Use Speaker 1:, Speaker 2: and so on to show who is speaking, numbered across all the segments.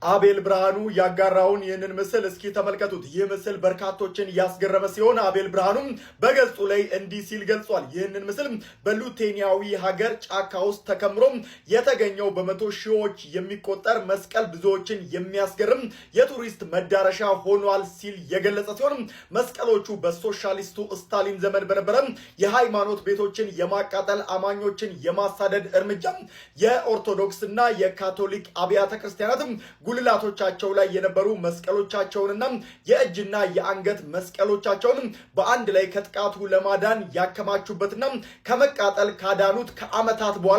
Speaker 1: አቤል ብርሃኑ ያጋራውን ይህንን ምስል እስኪ ተመልከቱት። ይህ ምስል በርካቶችን ያስገረመ ሲሆን አቤል ብርሃኑም በገጹ ላይ እንዲህ ሲል ገልጿል። ይህንን ምስል በሉቴኒያዊ ሀገር ጫካ ውስጥ ተከምሮ የተገኘው በመቶ ሺዎች የሚቆጠር መስቀል ብዙዎችን የሚያስገርም የቱሪስት መዳረሻ ሆኗል ሲል የገለጸ ሲሆን መስቀሎቹ በሶሻሊስቱ ስታሊን ዘመን በነበረ የሃይማኖት ቤቶችን የማቃጠል አማኞችን የማሳደድ እርምጃ የኦርቶዶክስና የካቶሊክ አብያተ ክርስቲያናት ጉልላቶቻቸው ላይ የነበሩ መስቀሎቻቸውንና የእጅና የአንገት መስቀሎቻቸውን በአንድ ላይ ከጥቃቱ ለማዳን ያከማቹበትና ከመቃጠል ካዳኑት ከዓመታት በኋላ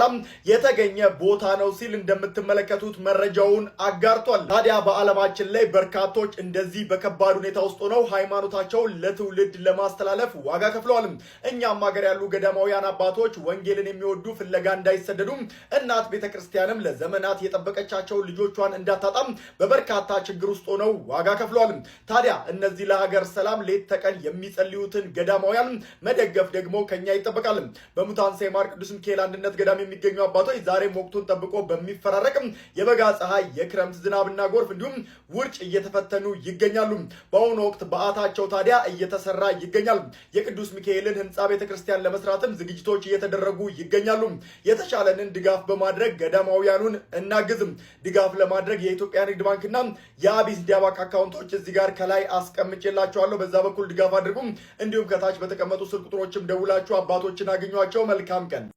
Speaker 1: የተገኘ ቦታ ነው ሲል እንደምትመለከቱት መረጃውን አጋርቷል። ታዲያ በዓለማችን ላይ በርካቶች እንደዚህ በከባድ ሁኔታ ውስጥ ሆነው ሃይማኖታቸውን ለትውልድ ለማስተላለፍ ዋጋ ከፍለዋል። እኛም ሀገር ያሉ ገዳማውያን አባቶች ወንጌልን የሚወዱ ፍለጋ እንዳይሰደዱ እናት ቤተክርስቲያንም ለዘመናት የጠበቀቻቸው ልጆቿን እንዳታጣ በበርካታ ችግር ውስጥ ሆነው ዋጋ ከፍለዋል። ታዲያ እነዚህ ለሀገር ሰላም ሌት ተቀን የሚጸልዩትን ገዳማውያን መደገፍ ደግሞ ከኛ ይጠበቃል። በሙታንሳ የማር ቅዱስ ሚካኤል አንድነት ገዳም የሚገኙ አባቶች ዛሬም ወቅቱን ጠብቆ በሚፈራረቅ የበጋ ፀሐይ፣ የክረምት ዝናብና ጎርፍ እንዲሁም ውርጭ እየተፈተኑ ይገኛሉ። በአሁኑ ወቅት በዓታቸው ታዲያ እየተሰራ ይገኛል። የቅዱስ ሚካኤልን ህንፃ ቤተክርስቲያን ለመስራትም ዝግጅቶች እየተደረጉ ይገኛሉ። የተሻለንን ድጋፍ በማድረግ ገዳማውያኑን እናግዝም። ድጋፍ ለማድረግ የኢትዮጵያ ንግድ ባንክና የአቢሲኒያ ባንክ አካውንቶች እዚህ ጋር ከላይ አስቀምጬላችኋለሁ። በዛ በኩል ድጋፍ አድርጉም። እንዲሁም ከታች በተቀመጡ ስልክ ቁጥሮችም ደውላችሁ አባቶችን አግኟቸው። መልካም ቀን።